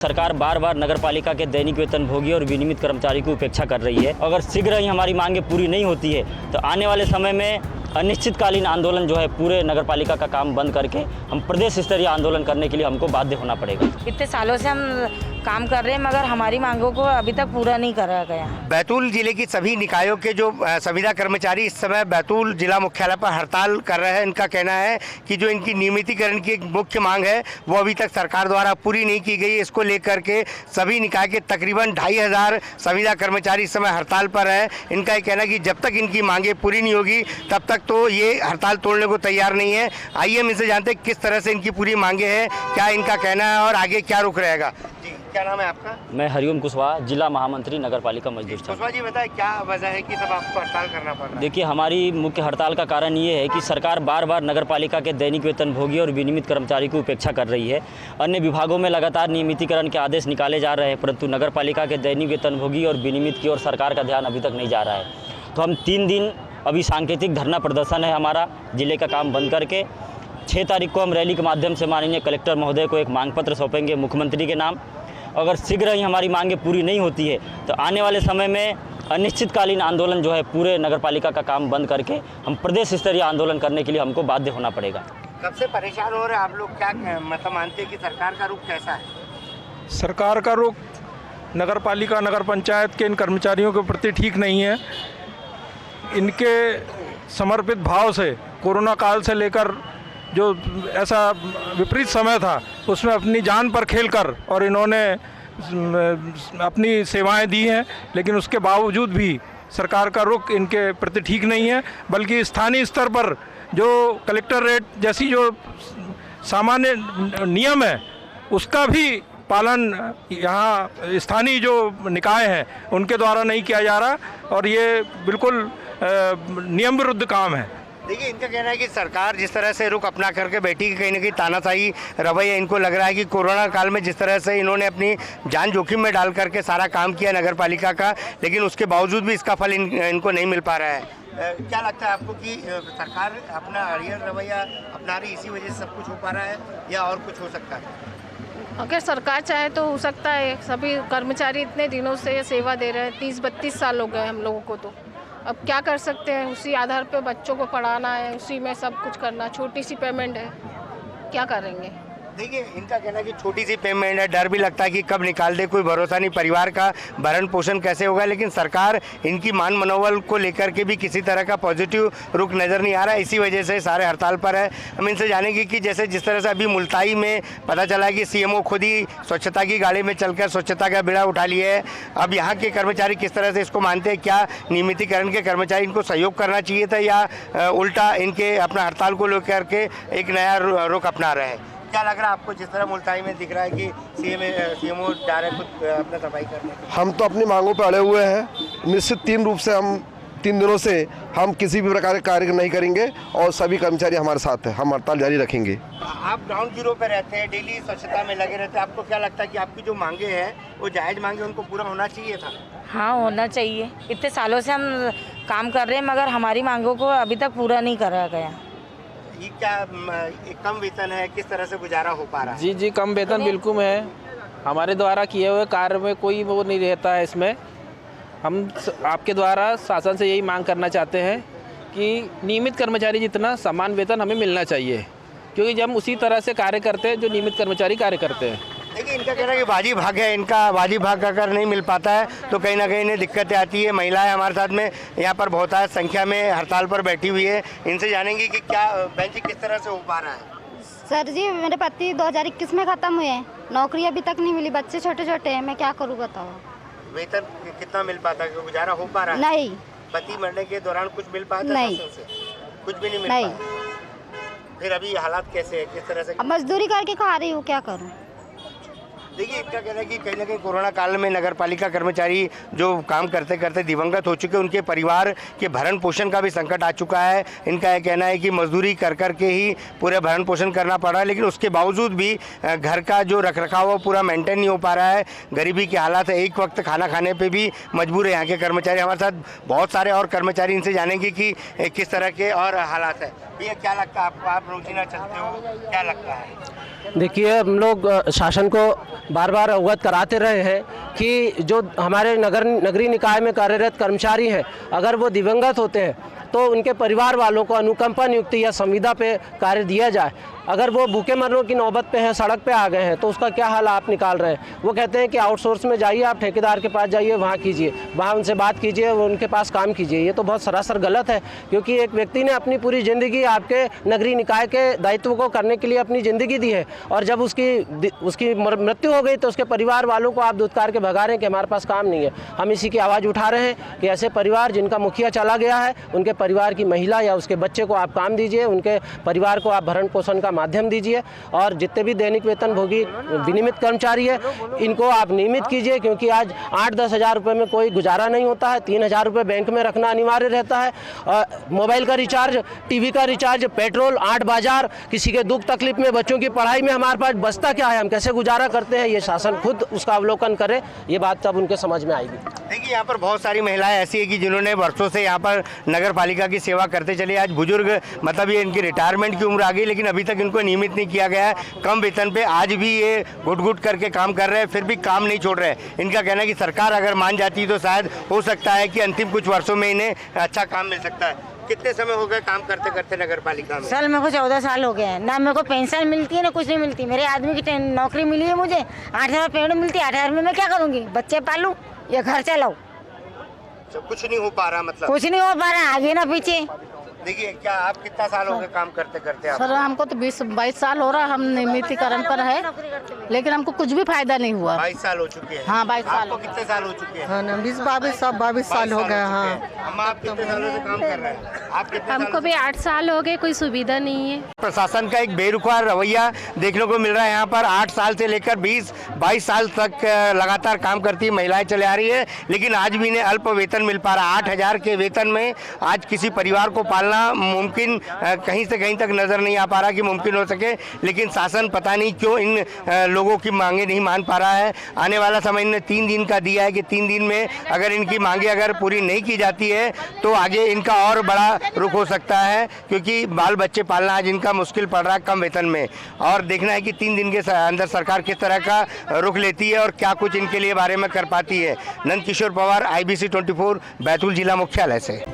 सरकार बार बार नगरपालिका के दैनिक वेतनभोगी और विनियमित कर्मचारी की उपेक्षा कर रही है। अगर शीघ्र ही हमारी मांगें पूरी नहीं होती है तो आने वाले समय में अनिश्चितकालीन आंदोलन जो है पूरे नगरपालिका का काम बंद करके हम प्रदेश स्तरीय आंदोलन करने के लिए हमको बाध्य होना पड़ेगा। इतने सालों से हम काम कर रहे हैं मगर हमारी मांगों को अभी तक पूरा नहीं करा गया। बैतूल जिले की सभी निकायों के जो संविदा कर्मचारी इस समय बैतूल जिला मुख्यालय पर हड़ताल कर रहे हैं। इनका कहना है कि जो इनकी नियमितीकरण की एक मुख्य मांग है वो अभी तक सरकार द्वारा पूरी नहीं की गई। इसको लेकर के सभी निकाय के तकरीबन 2500 संविदा कर्मचारी इस समय हड़ताल पर है। इनका ये कहना है कि जब तक इनकी मांगें पूरी नहीं होगी तब तक तो ये हड़ताल तोड़ने को तैयार नहीं है। आइए हम इनसे जानते हैं किस तरह से इनकी पूरी मांगे हैं, क्या इनका कहना है और आगे क्या रुख रहेगा। जी, क्या नाम है आपका? मैं हरिओम कुशवाहा, जिला महामंत्री नगरपालिका मजदूर संघ। कुशवाहा जी, बताएं क्या वजह है कि सब आपको हड़ताल करना पड़ रहा है? देखिए, हमारी मुख्य हड़ताल का कारण ये है कि सरकार बार बार नगरपालिका के दैनिक वेतनभोगी और विनियमित कर्मचारी की उपेक्षा कर रही है। अन्य विभागों में लगातार नियमितीकरण के आदेश निकाले जा रहे हैं परंतु नगरपालिका के दैनिक वेतनभोगी और विनियमित की ओर सरकार का ध्यान अभी तक नहीं जा रहा है। तो हम 3 दिन अभी सांकेतिक धरना प्रदर्शन है हमारा, जिले का काम बंद करके 6 तारीख को हम रैली के माध्यम से माननीय कलेक्टर महोदय को एक मांग पत्र सौंपेंगे मुख्यमंत्री के नाम। अगर शीघ्र ही हमारी मांगें पूरी नहीं होती है तो आने वाले समय में अनिश्चितकालीन आंदोलन जो है पूरे नगरपालिका का काम बंद करके हम प्रदेश स्तरीय आंदोलन करने के लिए हमको बाध्य होना पड़ेगा। कब से परेशान हो रहे हैं आप लोग? क्या मतलब मानते हैं कि सरकार का रुख कैसा है? सरकार का रुख नगरपालिका नगर पंचायत के इन कर्मचारियों के प्रति ठीक नहीं है। इनके समर्पित भाव से कोरोना काल से लेकर जो ऐसा विपरीत समय था उसमें अपनी जान पर खेलकर और इन्होंने अपनी सेवाएं दी हैं, लेकिन उसके बावजूद भी सरकार का रुख इनके प्रति ठीक नहीं है। बल्कि स्थानीय स्तर पर जो कलेक्टरेट जैसी जो सामान्य नियम है उसका भी पालन यहाँ स्थानीय जो निकाय हैं उनके द्वारा नहीं किया जा रहा और ये बिल्कुल नियम विरुद्ध काम है। देखिए, इनका कहना है कि सरकार जिस तरह से रुख अपना करके बैठी कि कहीं ना कहीं तानाशाही रवैया इनको लग रहा है कि कोरोना काल में जिस तरह से इन्होंने अपनी जान जोखिम में डाल करके सारा काम किया नगरपालिका का, लेकिन उसके बावजूद भी इसका फल इनको नहीं मिल पा रहा है। क्या लगता है आपको कि सरकार अपना अड़ियल रवैया अपना रही, इसी वजह से सब कुछ हो पा रहा है या और कुछ हो सकता है? अगर सरकार चाहे तो हो सकता है। सभी कर्मचारी इतने दिनों से सेवा दे रहे हैं, 30-32 साल हो गए हम लोगों को। तो अब क्या कर सकते हैं, उसी आधार पे बच्चों को पढ़ाना है, उसी में सब कुछ करना। छोटी सी पेमेंट है, क्या करेंगे? देखिए, इनका कहना है कि छोटी सी पेमेंट है, डर भी लगता है कि कब निकाल दे, कोई भरोसा नहीं, परिवार का भरण पोषण कैसे होगा। लेकिन सरकार इनकी मान मनोबल को लेकर के भी किसी तरह का पॉजिटिव रुख नज़र नहीं आ रहा है। इसी वजह से सारे हड़ताल पर है। हम इनसे जानेंगे कि जैसे जिस तरह से अभी मुल्ताई में पता चला है कि सीएमओ खुद ही स्वच्छता की गाड़ी में चलकर स्वच्छता का बीड़ा उठा लिया है। अब यहाँ के कर्मचारी किस तरह से इसको मानते हैं? क्या नियमितीकरण के कर्मचारी इनको सहयोग करना चाहिए था या उल्टा इनके अपना हड़ताल को लेकर के एक नया रुख अपना रहे हैं? क्या लग रहा है आपको जिस तरह मुल्ताई में दिख रहा है कि सीएमओ जा रहे खुद अपना सफाई करने? हम तो अपनी मांगों पर अड़े हुए हैं। निश्चित 3 रूप से हम 3 दिनों से हम किसी भी प्रकार के कार्य नहीं करेंगे और सभी कर्मचारी हमारे साथ हैं। हम हड़ताल जारी रखेंगे। आप ग्राउंड जीरो पे रहते हैं, डेली स्वच्छता में लगे रहते हैं, आपको क्या लगता है कि आपकी जो मांगे हैं वो जायज़ मांगे, उनको पूरा होना चाहिए था? हाँ, होना चाहिए। इतने सालों से हम काम कर रहे हैं मगर हमारी मांगों को अभी तक पूरा नहीं करा गया। ये क्या कम वेतन है, किस तरह से गुजारा हो पा रहा है? जी, कम वेतन बिल्कुल है। हमारे द्वारा किए हुए कार्य में कोई वो नहीं रहता है। इसमें हम आपके द्वारा शासन से यही मांग करना चाहते हैं कि नियमित कर्मचारी जितना समान वेतन हमें मिलना चाहिए, क्योंकि जब हम उसी तरह से कार्य करते हैं जो नियमित कर्मचारी कार्य करते हैं। देखिए, इनका कहना है कि वाजिब हक है, इनका वाजिब हक अगर नहीं मिल पाता है तो कहीं ना कहीं इन्हें दिक्कतें आती है। महिलाएं हमारे साथ में यहाँ पर बहुत संख्या में हड़ताल पर बैठी हुई है। इनसे जानेंगे कि क्या बेंच किस तरह से हो पा रहा है। सर जी, मेरे पति 2021 में ख़त्म हुए हैं, नौकरी अभी तक नहीं मिली, बच्चे छोटे छोटे हैं, मैं क्या करूँ बताओ? वेतन कितना मिल पाता है, गुजारा हो पा रहा है? नहीं। पति मरने के दौरान कुछ मिल पाता? नहीं, कुछ भी नहीं मिल पाता। फिर अभी हालात कैसे है, किस तरह से? अब मजदूरी करके खा रही हूँ, क्या करूँ? देखिए, इनका कहना है कि कहीं ना कहीं कोरोना काल में नगरपालिका कर्मचारी जो काम करते करते दिवंगत हो चुके, उनके परिवार के भरण पोषण का भी संकट आ चुका है। इनका यह कहना है कि मजदूरी कर कर के ही पूरे भरण पोषण करना पड़ रहा है, लेकिन उसके बावजूद भी घर का जो रखरखाव वो पूरा मेंटेन नहीं हो पा रहा है। गरीबी के हालात है, एक वक्त खाना खाने पर भी मजबूर है यहाँ के कर्मचारी। हमारे साथ बहुत सारे और कर्मचारी, इनसे जानेंगे कि किस तरह के और हालात है। भैया, क्या लगता है आपको? आप रोजीना चलते हो, क्या लगता है? देखिए, हम लोग शासन को बार बार अवगत कराते रहे हैं कि जो हमारे नगरीय निकाय में कार्यरत कर्मचारी हैं, अगर वो दिवंगत होते हैं तो उनके परिवार वालों को अनुकंपा नियुक्ति या संविदा पे कार्य दिया जाए। अगर वो भूखे मरने की नौबत पे हैं, सड़क पे आ गए हैं, तो उसका क्या हाल आप निकाल रहे हैं। वो कहते हैं कि आउटसोर्स में जाइए, आप ठेकेदार के पास जाइए, वहाँ कीजिए, वहाँ उनसे बात कीजिए, वो उनके पास काम कीजिए। ये तो बहुत सरासर गलत है, क्योंकि एक व्यक्ति ने अपनी पूरी ज़िंदगी आपके नगरीय निकाय के दायित्व को करने के लिए अपनी ज़िंदगी दी है, और जब उसकी मृत्यु हो गई तो उसके परिवार वालों को आप दुत्कार के भगा रहे हैं कि हमारे पास काम नहीं है। हम इसी की आवाज़ उठा रहे हैं कि ऐसे परिवार जिनका मुखिया चला गया है, उनके परिवार की महिला या उसके बच्चे को आप काम दीजिए, उनके परिवार को आप भरण पोषण का माध्यम दीजिए, और जितने भी दैनिक वेतन भोगी विनियमित कर्मचारी है इनको आप नियमित कीजिए, क्योंकि आज 8-10 हज़ार रुपये में कोई गुजारा नहीं होता है। 3,000 रुपये बैंक में रखना अनिवार्य रहता है। मोबाइल का रिचार्ज, टीवी का रिचार्ज, पेट्रोल, 8 बाजार, किसी के दुख तकलीफ में, बच्चों की पढ़ाई में हमारे पास बचता क्या है, हम कैसे गुजारा करते हैं, ये शासन खुद उसका अवलोकन करे। ये बात तब उनके समझ में आएगी। देखिए, यहाँ पर बहुत सारी महिलाएं ऐसी है कि जिन्होंने वर्षों से यहाँ पर नगर पालिका की सेवा करते चले। आज बुजुर्ग, मतलब ये इनकी रिटायरमेंट की उम्र आ गई, लेकिन अभी तक इनको नियमित नहीं किया गया है। कम वेतन पे आज भी ये घुट-घुट करके काम कर रहे हैं, फिर भी काम नहीं छोड़ रहे हैं। इनका कहना है कि सरकार अगर मान जाती तो शायद हो सकता है कि अंतिम कुछ वर्षों में इन्हें अच्छा काम मिल सकता है। कितने समय हो गए काम करते करते नगर पालिका में? सर मेरे को 14 साल हो गए हैं। ना मेरे को पेंशन मिलती है ना कुछ नहीं मिलती। मेरे आदमी की नौकरी मिली है मुझे, 8,000 पेमेंट मिलती है। 8,000 में मैं क्या करूँगी? बच्चे पालूँ या घर चलाऊँ? कुछ नहीं हो पा रहा, मतलब कुछ नहीं हो पा रहा, आगे ना पीछे। देखिए, क्या आप कितना साल हो गए काम करते करते आप? सर हमको तो 20-22 साल हो रहा, हम नियमितीकरण पर है, लेकिन हमको कुछ भी फायदा नहीं हुआ। 22 साल हो चुके हैं? हाँ 22 साल। आपको कितने साल हो चुके हैं? हाँ 22 साल हो गए। हाँ अम्मा, आप कितने सालों से काम कर रहे हैं? आप कितने हमको भी 8 साल हो गए, कोई सुविधा नहीं है। प्रशासन का एक बेरुखा रवैया देखने को मिल रहा है। यहाँ पर 8 साल से लेकर 20-22 साल तक लगातार काम करती है महिलाएं चले आ रही है, लेकिन आज भी इन्हें अल्प वेतन मिल पा रहा है। 8,000 के वेतन में आज किसी परिवार को पालना मुमकिन कहीं से कहीं तक नजर नहीं आ पा रहा कि मुमकिन हो सके, लेकिन शासन पता नहीं क्यों इन लोगों की मांगे नहीं मान पा रहा है। आने वाला समय इन्हें 3 दिन का दिया है कि 3 दिन में अगर इनकी मांगे अगर पूरी नहीं की जाती है तो आगे इनका और बड़ा रुख हो सकता है, क्योंकि बाल बच्चे पालना आज इनका मुश्किल पड़ रहा है कम वेतन में। और देखना है कि 3 दिन के अंदर सरकार किस तरह का रुख लेती है और क्या कुछ इनके लिए बारे में कर पाती है। नंद किशोर पवार, IBC 24, बैतूल जिला मुख्यालय से।